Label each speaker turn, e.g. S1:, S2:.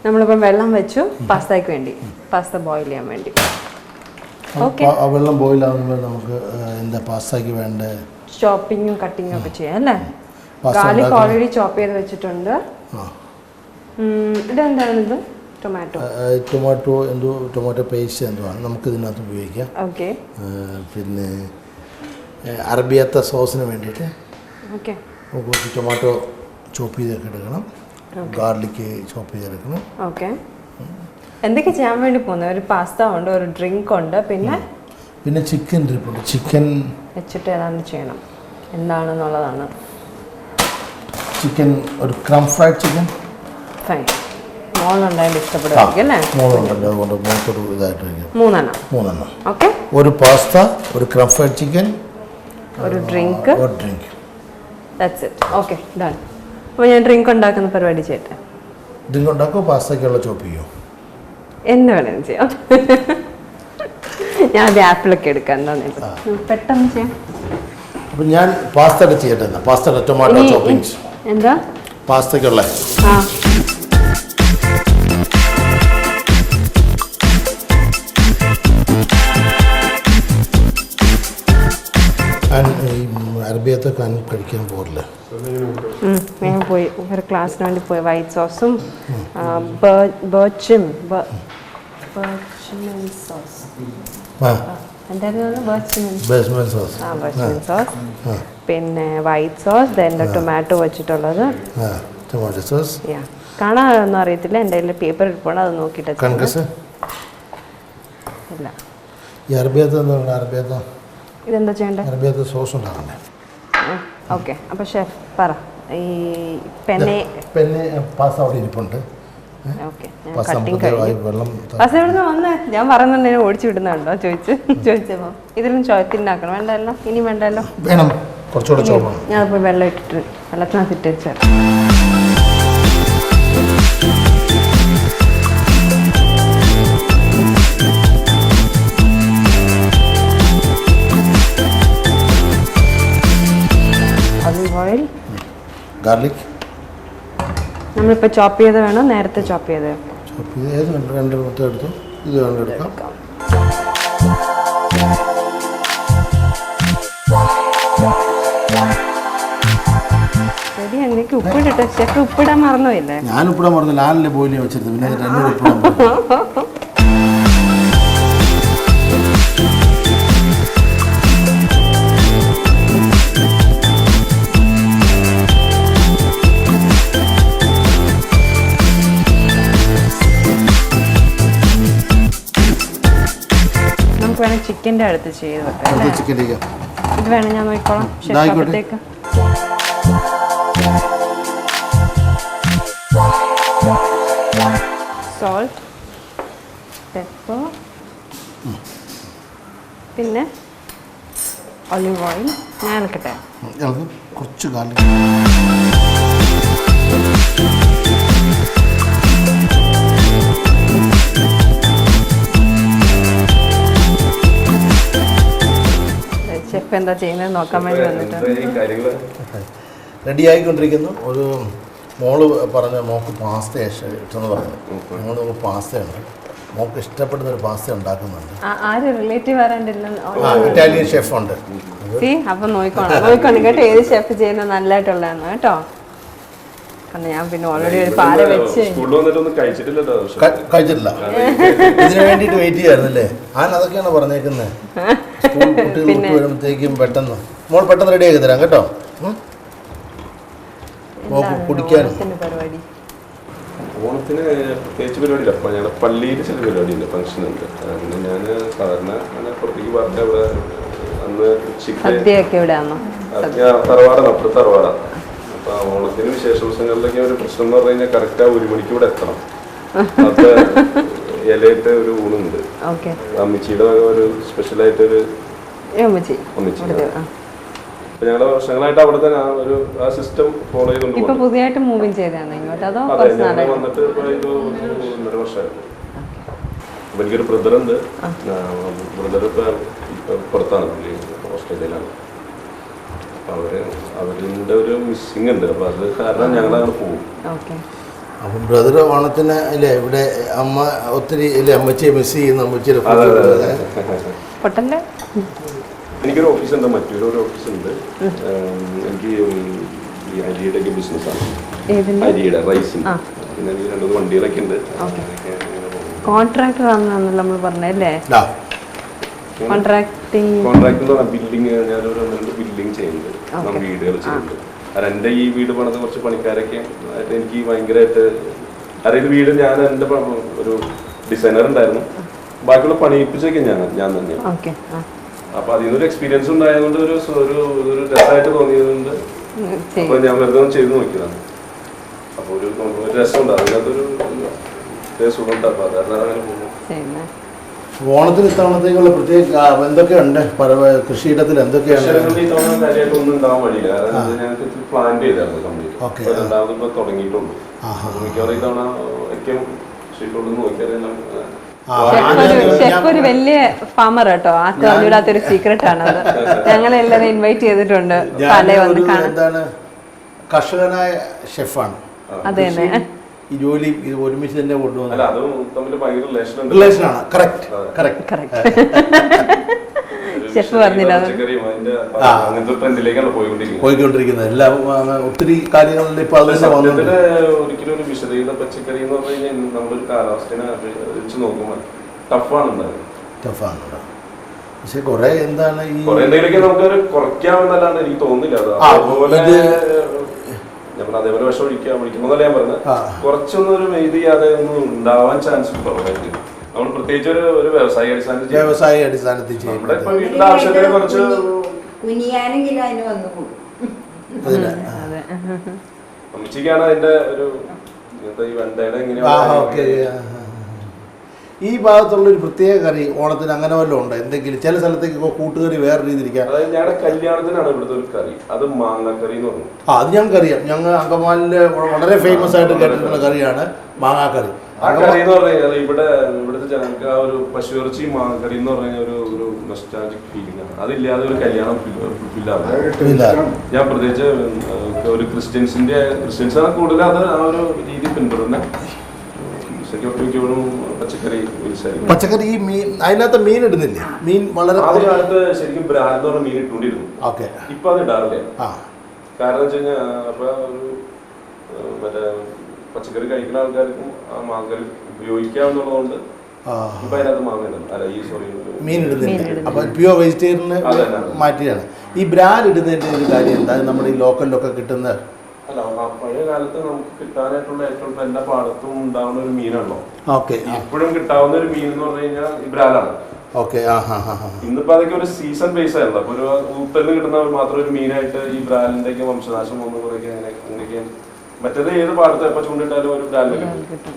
S1: നമ്മളിപ്പം വെള്ളം വെച്ചു പാസ്തയ്ക്ക് വേണ്ടി, പാസ്ത ബോയിൽ ചെയ്യാൻ വേണ്ടി. ഓക്കെ,
S2: വെള്ളം ബോയിൽ ആകുമ്പോൾ നമുക്ക് എന്താ പാസ്തയ്ക്ക് വേണ്ട
S1: ചോപ്പിങ്ങും കട്ടിങ്ങും ഒക്കെ ചെയ്യാം അല്ലേ? ഗാർലിക് ഓൾറെഡി ചോപ്പ് ചെയ്ത് വെച്ചിട്ടുണ്ട്. ഇതെന്താണിത്?
S2: ടൊമാറ്റോ പേസ്റ്റ് എന്തുവാണ് നമുക്ക് ഇതിനകത്ത് ഉപയോഗിക്കാം.
S1: ഓക്കെ,
S2: പിന്നെ അറബിയത്ത സോസിന് വേണ്ടിയിട്ട്
S1: ഓക്കെ
S2: കുറച്ച് ടൊമാറ്റോ ചോപ്പ് ചെയ്തൊക്കെ എടുക്കണം, ഗാർലിക്ക് ചോപ്പ് ചെയ്തെടുക്കണം.
S1: ഓക്കെ, എന്തൊക്കെ ചെയ്യാൻ വേണ്ടി പോകുന്നത്? ഒരു പാസ്ത ഉണ്ട്, ഒരു ഡ്രിങ്ക് ഉണ്ട്, പിന്നെ
S2: ചിക്കൻ ഇരിപ്പുണ്ട്. ചിക്കൻ
S1: വെച്ചിട്ട് ഏതാണ്ട് ചെയ്യണം, എന്താണെന്നുള്ളതാണ്.
S2: ചിക്കൻ ഒരു ക്രം ഫ്രൈഡ് ചിക്കൻ.
S1: ഫൈൻ, മോളുണ്ടായാലും ഇഷ്ടപ്പെടുമായിരിക്കും അല്ലേ?
S2: മോളുണ്ടല്ലോ, അതുകൊണ്ട് മോൾക്കൊരു ഇതായിട്ട് മൂന്നെണ്ണം.
S1: ഓക്കെ,
S2: ഒരു പാസ്ത, ഒരു ക്രം ഫ്രൈഡ് ചിക്കൻ,
S1: ഒരു drink. That's it. Okay, done. അപ്പോൾ ഞാൻ ഡ്രിങ്ക് ഉണ്ടാക്കുന്ന പരിപാടി ചെയ്യട്ടെ.
S2: ഡ്രിങ്ക് ഉണ്ടാക്കുമോ? പാസ്തയ്ക്കുള്ള ചോപ്പ് ചെയ്യോ?
S1: എന്ന് വേണമെങ്കിലും ചെയ്യാം. ഞാൻ അത് ആപ്പിളൊക്കെ എടുക്കാം, എന്താണെന്ന് പെട്ടെന്ന് ചെയ്യാം.
S2: അപ്പം ഞാൻ പാസ്തയുടെ ചെയ്യട്ടെ. പാസ്തയുടെ ടൊമാറ്റോ ചോപ്പിങ്സ്
S1: എന്താ
S2: പാസ്തയ്ക്കുള്ള? അറബിയത്തെ കഴിക്കാൻ പോരില്ല.
S1: ഞാൻ പോയി ഒരു ക്ലാസ്സിന് വേണ്ടി പോയി. വൈറ്റ് സോസും പിന്നെ വൈറ്റ് സോസ്, ടൊമാറ്റോ വെച്ചിട്ടുള്ളത്. കാണാനൊന്നും അറിയത്തില്ല, എൻ്റെ കയ്യിൽ പേപ്പർ ഇരിപ്പുണ്ട്, അത് നോക്കിയിട്ട് ഇല്ല. ഇതെന്താ ചെയ്യണ്ടേ?
S2: അറബിയത്തെ സോസ് ഉണ്ടാക്കണ്ടേ?
S1: ഓക്കെ, അപ്പോൾ ഷെഫ് പറ. ഈ പെന്നെ
S2: പാസ്ത അവിടെ ഇരിപ്പുണ്ട്.
S1: ഓക്കെ, കട്ടിങ് കഴിഞ്ഞു. പാസ്ത എവിടുന്ന് വന്നേ? ഞാൻ പറയുന്നുണ്ട് എന്നെ ഓടിച്ചു വിടുന്നുണ്ടോ ചോദിച്ചപ്പോൾ. ഇതിലും ചോയത്തിനാക്കണം, വേണ്ടല്ലോ? ഇനി വേണ്ടല്ലോ?
S2: വേണം, കുറച്ചുകൂടെ ചോളം.
S1: ഞാനിപ്പോൾ വെള്ളത്തിനകത്ത് ഇട്ട് വെച്ചാൽ ഓയിൽ, ഗാർലിക്. നമ്മളിപ്പോൾ ചോപ്പ് ചെയ്ത് വേണോ നേരത്തെ ചോപ്പ് ചെയ്ത്?
S2: രണ്ട് മൊത്തം എടുത്തു. ഇത് എടുക്കാം.
S1: ശരി, എനിക്ക് ഉപ്പിട്ടിട്ട് ഷെഫ് ഉപ്പിടാൻ മറന്നുപോയില്ലേ?
S2: ഞാൻ ഉപ്പിടാൻ മറന്നു. ലാലല്ലേ ബോയിലേ വെച്ചിരുന്നു, പിന്നെ എന്നോട് ഉപ്പിടാൻ
S1: ചിക്കൻ്റെ അടുത്ത് ചെയ്ത് വെക്കാം. ഇത് വേണം, ഞാൻ നോക്കിക്കോളാം. ഷെഫത്തേക്ക് സോൾട്ട്, പെപ്പർ, പിന്നെ ഒലിവ് ഓയിൽ. ഞാൻ ഇളക്കട്ടെ?
S2: കുറച്ച് ഗാർലിക്.
S1: ഷെഫ് എന്താ ചെയ്യുന്നത് നോക്കാൻ വേണ്ടി വന്നിട്ടുണ്ട്.
S2: റെഡി ആയിക്കൊണ്ടിരിക്കുന്നു. ഒരു മോള് പറഞ്ഞ മോക്ക് പാസ്ത ഇഷ്ടമെന്ന് പറഞ്ഞു. ഞങ്ങൾ നമുക്ക് പാസ്തയുണ്ട്, മോക്ക് ഇഷ്ടപ്പെടുന്ന ഒരു പാസ്ത ഉണ്ടാക്കുന്നുണ്ട്.
S1: ആര് റിലേറ്റീവ് വരണ്ടില്ല?
S2: ഇറ്റാലിയൻ ഷെഫ് ഉണ്ട്.
S1: അപ്പം നോക്കണം കേട്ടോ, ഏത് ഷെഫ് ചെയ്യുന്നത് നല്ലതായിട്ടുള്ളതാണ് കേട്ടോ. ഞാൻ പിന്നെ ഓൾറെഡി ഒരു പാര വെച്ച്
S2: കഴിച്ചിട്ടില്ല. ഇതിനു വേണ്ടിട്ട് വെയിറ്റ് ചെയ്യായിരുന്നല്ലേ? അതൊക്കെയാണ് പറഞ്ഞേക്കുന്നത്. സ്കൂൾ കുട്ടികൾ വരുമ്പോഴത്തേക്കും പെട്ടെന്ന് മോൾ പെട്ടെന്ന് റെഡി ആക്കി തരാം കേട്ടോ. കുടിക്കാനും
S1: പരിപാടി
S3: ഓണത്തിന് പ്രത്യേകിച്ച് പരിപാടിയില്ല. അപ്പം ഞങ്ങളുടെ പള്ളിയിൽ ചില പരിപാടിയുണ്ട്, ഫംഗ്ഷൻ ഉണ്ട്. അങ്ങനെ ഞാൻ സാധാരണ അങ്ങനെ പുറത്തേക്ക് പറഞ്ഞ ഇവിടെ അന്ന് തറവാടാണ്, അപ്പുറത്ത് തറവാടാണ്. അപ്പം ഓണത്തിന് വിശേഷ ദിവസങ്ങളിലൊക്കെ ഒരു പ്രശ്നം എന്ന് പറഞ്ഞു കഴിഞ്ഞാൽ കറക്റ്റ് 1 മണിക്ക് ഇവിടെ എത്തണം. അത് ഇലയിട്ട് ഒരു ഊണുണ്ട്, അമ്മച്ചിയുടെ ഒരു സ്പെഷ്യലായിട്ടൊരു അമ്മച്ചി. അപ്പൊ ഞങ്ങള് വർഷങ്ങളായിട്ട് അവിടെ തന്നെ ആ സിസ്റ്റം ഫോളോ ചെയ്തുകൊണ്ട് വന്നിട്ട് 1.5 വർഷമായിരുന്നു. അപ്പൊ എനിക്കൊരു ബ്രദറുണ്ട്. ബ്രദർ ഇപ്പൊ പുറത്താണ്, പുള്ളി ഓസ്ട്രേലിയയിലാണ്. അപ്പൊ അവരിന്റെ ഒരു മിസ്സിങ് ഉണ്ട്. അപ്പൊ അത് കാരണം ഞങ്ങൾ അങ്ങനെ പോകും.
S2: അപ്പം ബ്രദർ ഓണത്തിന് അല്ലേ ഇവിടെ അമ്മ ഒത്തിരി അല്ലേ അമ്മച്ചിയെ മിസ് ചെയ്യുന്ന അമ്മച്ചിയുടെ
S1: പൊട്ടൻ്റെ
S3: എനിക്കൊരു ഓഫീസുണ്ട്, മറ്റൊരു ഓഫീസുണ്ട്. എനിക്ക് ഈ അരിയുടെ ഒക്കെ ബിസിനസ്സാണ്, അരിയുടെ റൈസിന്. പിന്നെ എനിക്ക് 2 വണ്ടികളൊക്കെ ഉണ്ട്.
S1: കോൺട്രാക്ടർ ആണെന്നാണല്ലോ നമ്മൾ പറഞ്ഞല്ലേ?
S3: കോൺട്രാക്ട് എന്ന് പറഞ്ഞാൽ ബിൽഡിങ്, ഞാനൊരു 2 ബിൽഡിങ് ചെയ്യുന്നുണ്ട്, നമ്മൾ വീടുകൾ ചെയ്യുന്നുണ്ട്. അത് എൻ്റെ ഈ വീട് പണിത് കുറച്ച് പണിക്കാരൊക്കെ ആയിട്ട് എനിക്ക് ഭയങ്കരമായിട്ട് അതായത് വീട് ഞാൻ എൻ്റെ ഒരു ഡിസൈനർ ഉണ്ടായിരുന്നു, ബാക്കിയുള്ള പണിയിപ്പിച്ചൊക്കെ ഞാൻ തന്നെ. അപ്പൊ അതിൽ നിന്നൊരു എക്സ്പീരിയൻസ് ഉണ്ടായതുകൊണ്ട് ഒരു രസമായിട്ട് തോന്നിയതുകൊണ്ട് അപ്പൊ ഞാൻ വെറുതെ ചെയ്ത് നോക്കിയതാണ്. അപ്പൊ ഒരു രസമുണ്ട്, അതിനകത്തൊരു സുഖം ഉണ്ടാവും. അതാണ് അങ്ങനെ പോകുന്നത്.
S2: ഓണത്തിന് ഇത്തവണത്തേക്കുള്ള പ്രത്യേക എന്തൊക്കെയുണ്ട്? കൃഷിയിടത്തിൽ എന്തൊക്കെയാണ്?
S3: കാര്യമായിട്ടൊന്നും ഉണ്ടാവാൻ വഴിയില്ല. ഞങ്ങൾക്ക് പ്ലാൻ ചെയ്തായിരുന്നു കംപ്ലീറ്റ്. രണ്ടാമത് ഇപ്പൊ തുടങ്ങിയിട്ടുള്ളൂ. മിക്കവാറും ഇത്തവണ ഏറ്റവും കൃഷിയിട്ടോട് നോക്കിയാൽ
S1: ഷെഫ് ഒരു വലിയ ഫാമർ കേട്ടോ. ആർക്കും അറിഞ്ഞൂടാത്തൊരു സീക്രട്ട് ആണ് അത്. ഞങ്ങളെല്ലാവരും ഇൻവൈറ്റ് ചെയ്തിട്ടുണ്ട്.
S2: എന്താണ് കർഷകനായ ഷെഫാണ്.
S1: അതെ തന്നെ.
S2: ഈ ജോലി ഇത് ഒരുമിച്ച് തന്നെ കൊണ്ടുവന്നു.
S3: റിലേഷനാണ്.
S1: ഷെഫ് പറഞ്ഞില്ല
S2: പോയിക്കൊണ്ടിരിക്കുന്നത് എല്ലാം ഒത്തിരി കാര്യങ്ങളിൽ ഇപ്പൊ
S3: ഒരിക്കലും ഒരു വിശദീകരണ പച്ചക്കറി എന്ന് പറഞ്ഞു കഴിഞ്ഞാൽ നമ്മളൊരു കാലാവസ്ഥയെ വെച്ച് നോക്കുമ്പോൾ ടഫാണ്.
S2: പക്ഷെ കുറെ എന്താണ് ഈ
S3: എന്തെങ്കിലുമൊക്കെ നമുക്കൊരു കുറയ്ക്കാമെന്നല്ലാണ്ട് എനിക്ക് തോന്നുന്നില്ല. അതുപോലെ അതേപോലെ വിഷം ഒഴിക്കണമെന്നല്ല ഞാൻ പറഞ്ഞത്. കുറച്ചൊന്നും ഒരു ഇത് ചെയ്യാതെ ഒന്നും ഉണ്ടാവാൻ ചാൻസ് കുറവായിട്ട്. നമ്മൾ പ്രത്യേകിച്ച് ഒരു വ്യവസായ
S2: അടിസ്ഥാനത്തിൽ
S3: നമ്മുടെ ഇപ്പൊ വീട്ടിലെ ആവശ്യത്തിന് കുറച്ച് അമ്മച്ചിക്കാണ് അതിന്റെ ഒരു ഈ വെണ്ടയുടെ എങ്ങനെയാ
S2: ഈ ഭാഗത്തുള്ള ഒരു പ്രത്യേക കറി ഓണത്തിന് അങ്ങനെ വല്ലതും ഉണ്ട്? എന്തെങ്കിലും ചില സ്ഥലത്തേക്ക് കൂട്ടുകറി വേറെ രീതിയിലിരിക്കാം.
S3: അതായത് ഞങ്ങളുടെ കല്യാണത്തിനാണ് ഇവിടുത്തെ ഒരു കറി, അത് മാങ്ങാക്കറി എന്ന് പറഞ്ഞു.
S2: അത് ഞങ്ങൾക്കറിയാം. ഞങ്ങൾ അങ്കമാലില് വളരെ ഫേമസ് ആയിട്ട് കേട്ടിട്ടുള്ള കറിയാണ് മാങ്ങാക്കറി.
S3: ആ കറി എന്ന് പറഞ്ഞു കഴിഞ്ഞാൽ ഇവിടുത്തെ ജനങ്ങൾക്ക് ആ ഒരു പശുവിറച്ചി മാങ്ങാക്കറി എന്ന് പറഞ്ഞ ഒരു നൊസ്റ്റാൾജിക് ഫീലിംഗ് ആണ്. അതില്ലാതെ ഒരു കല്യാണം ഫുൾഫില്ലാതെ. ഞാൻ പ്രത്യേകിച്ച് ഒരു ക്രിസ്ത്യൻസാണ് കൂടുതൽ അത് ആ ഒരു രീതി പിന്തുടരുന്നത്.
S2: പച്ചക്കറി ഈ മീൻ അതിനകത്ത് മീൻ ഇടുന്നില്ലേ? മീൻ വളരെ
S3: കാലത്ത് ശരിക്കും ബ്രാൻഡ് എന്ന് പറഞ്ഞ മീൻ ഇട്ടുകൊണ്ടിരുന്നു. ഇപ്പൊ അത് ഇടാറില്ല. കാരണം വെച്ച് കഴിഞ്ഞാൽ അപ്പൊ ഒരു മറ്റേ പച്ചക്കറി കഴിക്കുന്ന ആൾക്കാർക്കും ആ മാങ്ങക്കറി ഉപയോഗിക്കാവുന്നതുകൊണ്ട് ഇപ്പൊ അതിനകത്ത്
S2: മീൻ ഇടുന്നില്ല. അപ്പൊ പ്യുവർ വെജിറ്റേറിയന് മാറ്റിയാണ്. ഈ ബ്രാൻഡ് ഇടുന്നതിന്റെ ഒരു കാര്യം എന്താ? നമ്മുടെ ഈ ലോക്കലിലൊക്കെ കിട്ടുന്ന
S3: അല്ല, പഴയ കാലത്ത് നമുക്ക് കിട്ടാനായിട്ടുള്ള ഏറ്റവും എല്ലാ പാടത്തും ഉണ്ടാവുന്ന ഒരു മീനാണല്ലോ. ഇപ്പോഴും കിട്ടാവുന്ന ഒരു മീൻ എന്ന് പറഞ്ഞു കഴിഞ്ഞാൽ ഈ ബ്രാലാണ്. ഇന്നിപ്പോ അതൊക്കെ ഒരു സീസൺ ബേസ് ആയിരുന്നു. അപ്പൊ ഒരു ഊത്തലിന് കിട്ടുന്ന മാത്രം ഒരു മീനായിട്ട് ഈ ബ്രാലിന്റെ ഒക്കെ വംശനാശം വന്നു കുറേയൊക്കെ അങ്ങനെയൊക്കെ. മറ്റേത് ഏത് പാടത്ത് എപ്പോ ചൂണ്ടിട്ടാലും ഒരു ബ്രാലിന് കിട്ടും.